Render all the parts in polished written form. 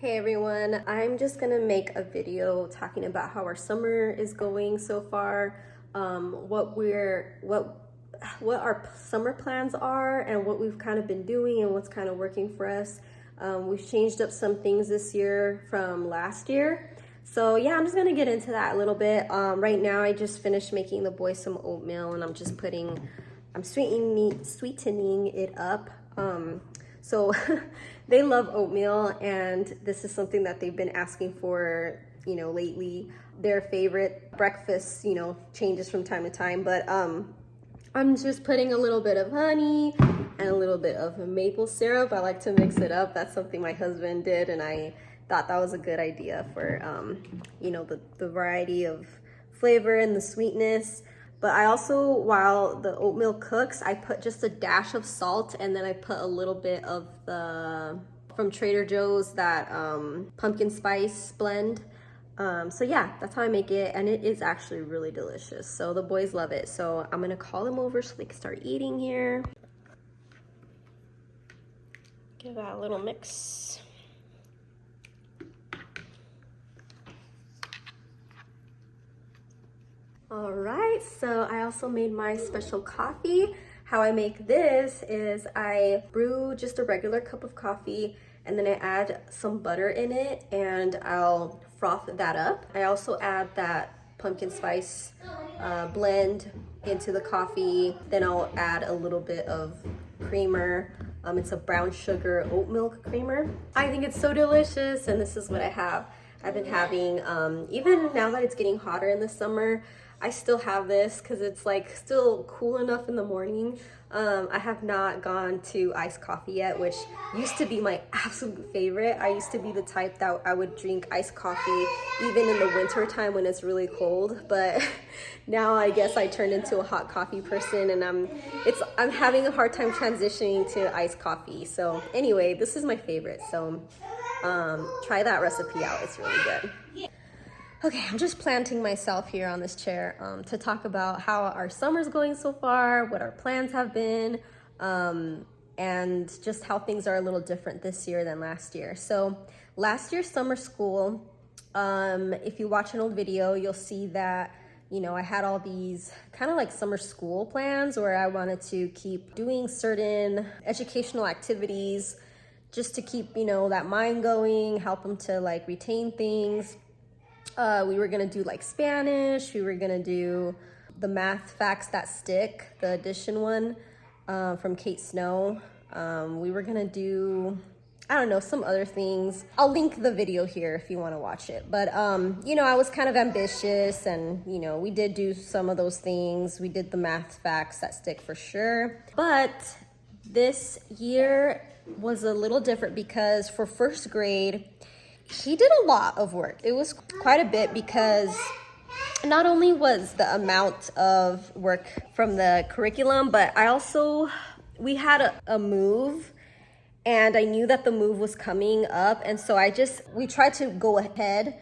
Hey everyone, I'm just gonna make a video talking about how our summer is going so far, what our summer plans are and what we've kind of been doing and what's kind of working for us. We've changed up some things this year from last year. So yeah, I'm just gonna get into that a little bit. Right now I just finished making the boys some oatmeal and I'm sweetening it up. So they love oatmeal and this is something that they've been asking for, lately. Their favorite breakfast, changes from time to time, but I'm just putting a little bit of honey and a little bit of maple syrup. I like to mix it up. That's something my husband did and I thought that was a good idea for, the variety of flavor and the sweetness. But I also, while the oatmeal cooks, I put just a dash of salt and then I put a little bit of from Trader Joe's, that pumpkin spice blend. So yeah, that's how I make it and it is actually really delicious. So the boys love it. So I'm gonna call them over so they can start eating here. Give that a little mix. All right, so I also made my special coffee. How I make this is I brew just a regular cup of coffee and then I add some butter in it and I'll froth that up. I also add that pumpkin spice blend into the coffee. Then I'll add a little bit of creamer. It's a brown sugar oat milk creamer. I think it's so delicious and this is what I've been having. Even now that it's getting hotter in the summer, I still have this because it's like still cool enough in the morning. I have not gone to iced coffee yet, which used to be my absolute favorite. I used to be the type that I would drink iced coffee even in the winter time when it's really cold. But now I guess I turned into a hot coffee person and I'm having a hard time transitioning to iced coffee. So anyway, this is my favorite. So try that recipe out, it's really good. Okay, I'm just planting myself here on this chair to talk about how our summer's going so far, what our plans have been, and just how things are a little different this year than last year. So last year's summer school, if you watch an old video, you'll see that, I had all these kind of like summer school plans where I wanted to keep doing certain educational activities just to keep, that mind going, help them to like retain things. We were gonna do like Spanish, we were gonna do the math facts that stick, the addition one from Kate Snow. We were gonna do, I don't know, some other things. I'll link the video here if you wanna watch it. But, I was kind of ambitious and, we did do some of those things. We did the math facts that stick for sure. But this year was a little different because for first grade, he did a lot of work. It was quite a bit because not only was the amount of work from the curriculum, but we had a move and I knew that the move was coming up. And so we tried to go ahead,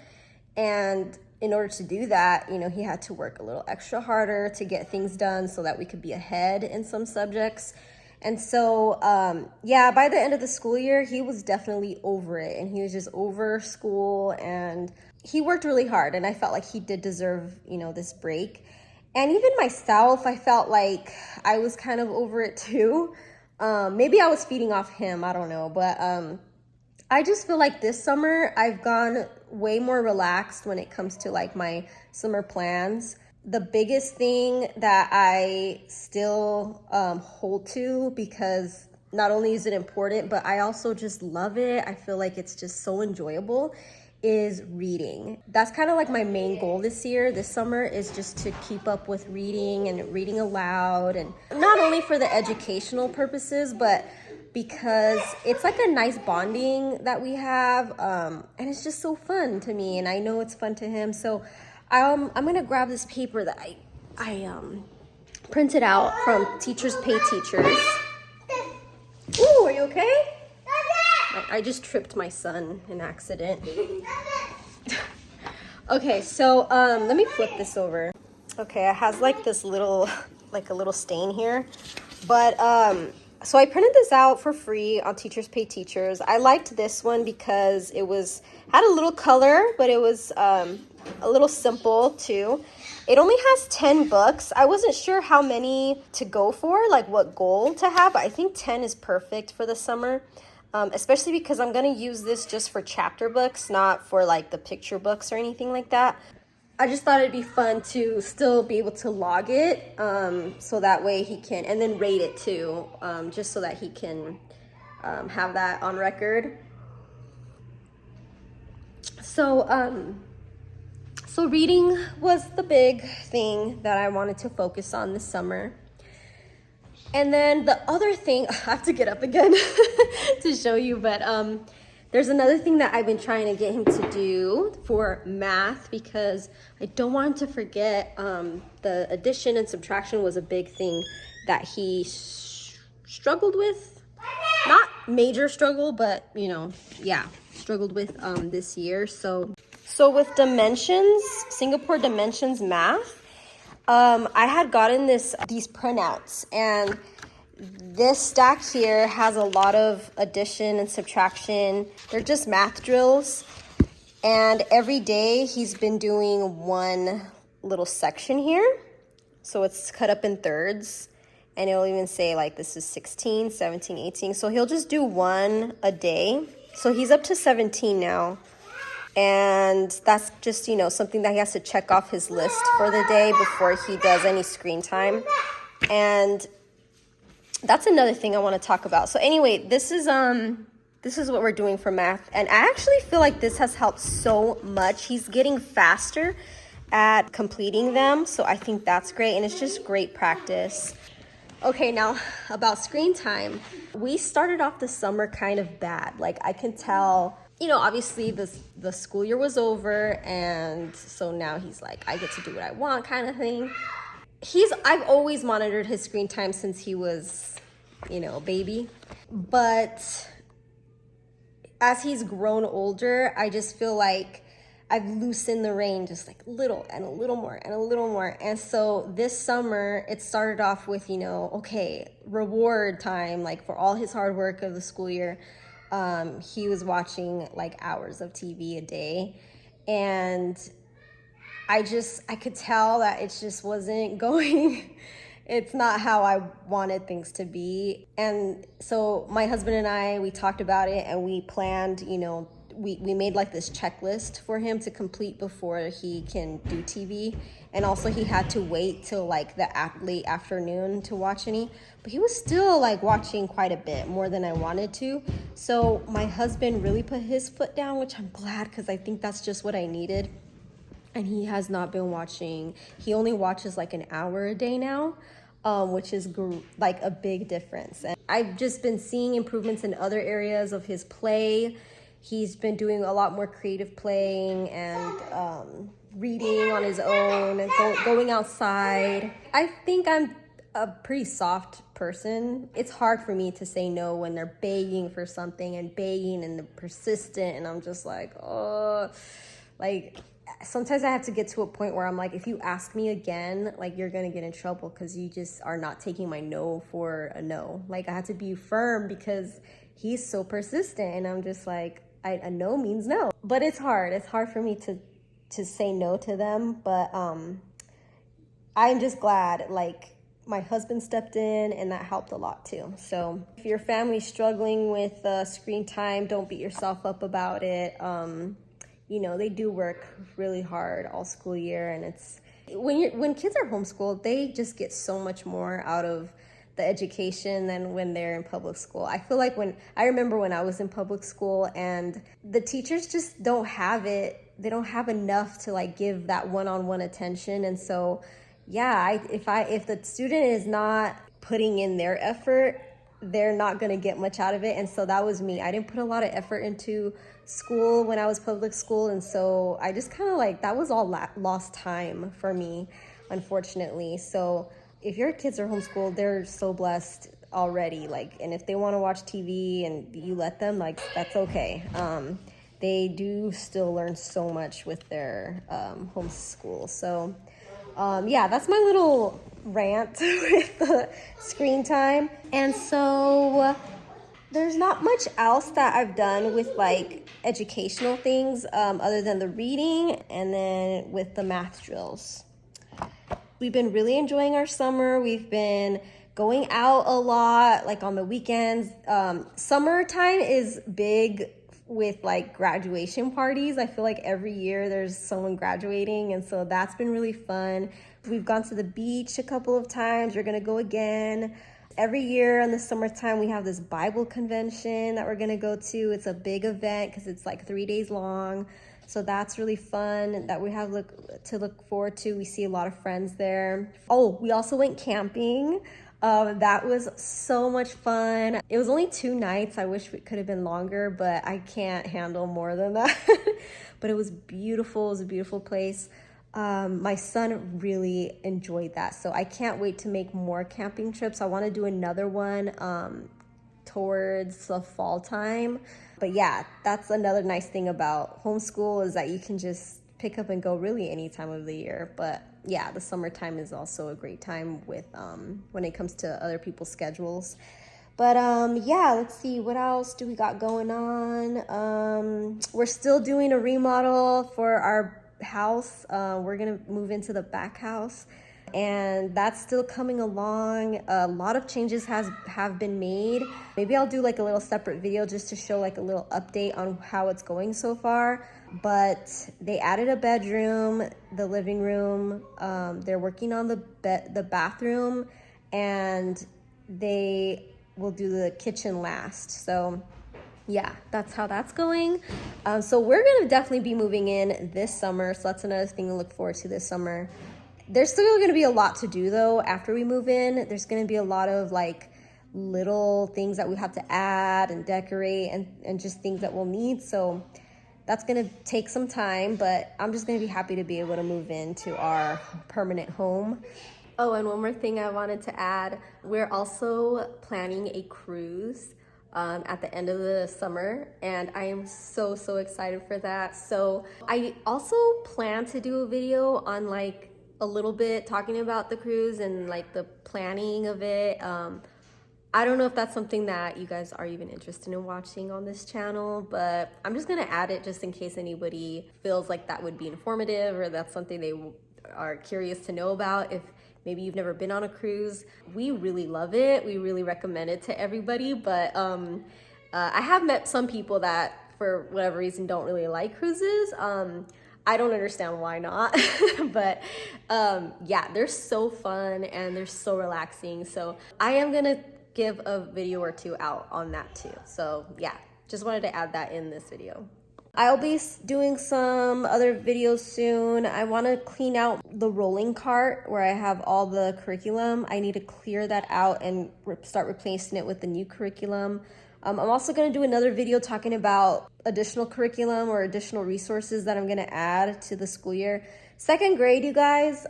and in order to do that, he had to work a little extra harder to get things done so that we could be ahead in some subjects. And so, by the end of the school year, he was definitely over it and he was just over school and he worked really hard and I felt like he did deserve, this break. And even myself, I felt like I was kind of over it too. Maybe I was feeding off him, I don't know. But I just feel like this summer I've gone way more relaxed when it comes to like my summer plans. The biggest thing that I still hold to, because not only is it important, but I also just love it, I feel like it's just so enjoyable, is reading. That's kind of like my main goal this summer, is just to keep up with reading and reading aloud. And not only for the educational purposes, but because it's like a nice bonding that we have. And it's just so fun to me and I know it's fun to him. So I'm gonna grab this paper that I printed out from Teachers Pay Teachers. Ooh, are you okay? I just tripped my son in accident. Okay, so let me flip this over. Okay, it has like this little, like a little stain here, but So I printed this out for free on Teachers Pay Teachers. I liked this one because it had a little color, but it was a little simple too. It only has 10 books. I wasn't sure how many to go for, like what goal to have, but I think 10 is perfect for the summer, especially because I'm going to use this just for chapter books, not for like the picture books or anything like that. I just thought it'd be fun to still be able to log it, so that way he can, and then rate it too, just so that he can have that on record. So reading was the big thing that I wanted to focus on this summer. And then the other thing, I have to get up again to show you, but there's another thing that I've been trying to get him to do for math because I don't want him to forget. The addition and subtraction was a big thing that he struggled with. Not major struggle, but struggled with this year. So with dimensions, Singapore dimensions math, I had gotten these printouts, and this stack here has a lot of addition and subtraction. They're just math drills. And every day he's been doing one little section here. So it's cut up in thirds. And it'll even say like this is 16, 17, 18. So he'll just do one a day. So he's up to 17 now. And that's just, something that he has to check off his list for the day before he does any screen time. And that's another thing I want to talk about. So anyway, this is what we're doing for math. And I actually feel like this has helped so much. He's getting faster at completing them. So I think that's great. And it's just great practice. Okay, now about screen time. We started off the summer kind of bad. Like I can tell, obviously the school year was over. And so now he's like, I get to do what I want kind of thing. I've always monitored his screen time since he was, a baby. But as he's grown older, I just feel like I've loosened the rein just like little and a little more and a little more. And so this summer, it started off with, okay, reward time, like for all his hard work of the school year. He was watching like hours of TV a day. And I could tell that it just wasn't going, it's not how I wanted things to be. And so my husband and I, we talked about it and we planned, we made like this checklist for him to complete before he can do TV. And also he had to wait till like the late afternoon to watch any, but he was still like watching quite a bit more than I wanted to. So my husband really put his foot down, which I'm glad because I think that's just what I needed. And he has not been watching. He only watches like an hour a day now, which is like a big difference. And I've just been seeing improvements in other areas of his play. He's been doing a lot more creative playing and reading on his own and going outside. I think I'm a pretty soft person. It's hard for me to say no when they're begging for something and begging and they're persistent. And I'm just like, oh, like sometimes I have to get to a point where I'm like, if you ask me again, like you're going to get in trouble because you just are not taking my no for a no. Like I have to be firm because he's so persistent and I'm just like, a no means no. But it's hard. It's hard for me to say no to them. But I'm just glad like my husband stepped in and that helped a lot too. So if your family's struggling with screen time, don't beat yourself up about it. They do work really hard all school year, and it's when kids are homeschooled, they just get so much more out of the education than when they're in public school. I feel like I remember when I was in public school and the teachers just don't have it. They don't have enough to like give that one-on-one attention. And so, yeah, if the student is not putting in their effort, they're not going to get much out of it. And so that was me. I didn't put a lot of effort into school when I was public school. And so I just kind of like, that was all lost time for me, unfortunately. So if your kids are homeschooled, they're so blessed already. Like, and if they want to watch TV and you let them, like, that's okay. They do still learn so much with their homeschool. So Yeah, that's my little rant with the screen time. And so there's not much else that I've done with like educational things other than the reading and then with the math drills. We've been really enjoying our summer. We've been going out a lot, like on the weekends. Summertime is big with like graduation parties. I feel like every year there's someone graduating, and so that's been really fun. We've gone to the beach a couple of times. We're gonna go again. Every year in the summertime, we have this Bible convention that we're gonna go to. It's a big event because it's like 3 days long. So that's really fun that we have to look forward to. We see a lot of friends there. Oh, we also went camping. That was so much fun. It was only 2 nights. I wish it could have been longer, but I can't handle more than that. But it was beautiful. It was a beautiful place. My son really enjoyed that. So I can't wait to make more camping trips. I want to do another one towards the fall time. But yeah, that's another nice thing about homeschool is that you can just pick up and go really any time of the year. But yeah, the summertime is also a great time with when it comes to other people's schedules. But yeah, let's see, what else do we got going on? We're still doing a remodel for our house. We're gonna move into the back house, and that's still coming along. A lot of changes have been made. Maybe I'll do like a little separate video just to show like a little update on how it's going so far. But they added a bedroom, the living room. They're working on the bathroom, and they will do the kitchen last. So yeah, that's how that's going. So we're gonna definitely be moving in this summer. So that's another thing to look forward to this summer. There's still gonna be a lot to do though after we move in. There's gonna be a lot of like little things that we have to add and decorate and just things that we'll need. So that's gonna take some time, but I'm just gonna be happy to be able to move into our permanent home. Oh, and one more thing I wanted to add. We're also planning a cruise at the end of the summer, and I am so excited for that. So I also plan to do a video on like a little bit talking about the cruise and like the planning of it. I don't know if that's something that you guys are even interested in watching on this channel, but I'm just gonna add it just in case anybody feels like that would be informative or that's something they are curious to know about. If maybe you've never been on a cruise, we really love it. We really recommend it to everybody, but I have met some people that for whatever reason don't really like cruises. I don't understand why not, but yeah, they're so fun and they're so relaxing. So I am gonna give a video or 2 out on that too. So yeah, just wanted to add that in this video. I'll be doing some other videos soon. I want to clean out the rolling cart where I have all the curriculum. I need to clear that out and start replacing it with the new curriculum. I'm also going to do another video talking about additional curriculum or additional resources that I'm going to add to the school year. 2nd grade, you guys,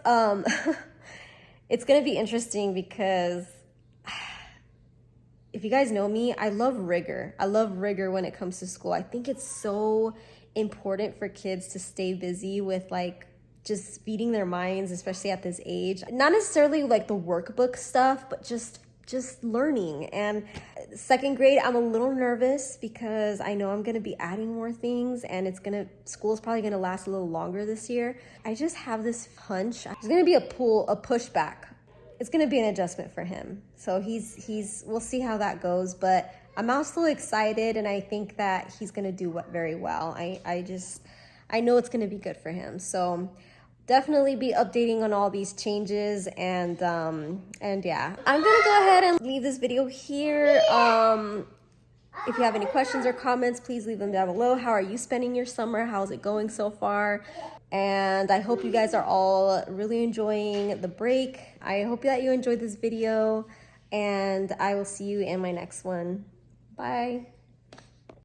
it's going to be interesting because if you guys know me, I love rigor. I love rigor when it comes to school. I think it's so important for kids to stay busy with like just feeding their minds, especially at this age. Not necessarily like the workbook stuff, but just learning. And 2nd grade, I'm a little nervous because I know I'm gonna be adding more things and school's probably gonna last a little longer this year. I just have this hunch. There's gonna be a pushback. It's gonna be an adjustment for him. So we'll see how that goes, but I'm also excited and I think that he's gonna do very well. I know it's gonna be good for him. So definitely be updating on all these changes and yeah. I'm gonna go ahead and leave this video here. If you have any questions or comments, please leave them down below. How are you spending your summer? How's it going so far? And I hope you guys are all really enjoying the break. I hope that you enjoyed this video, and I will see you in my next one. Bye.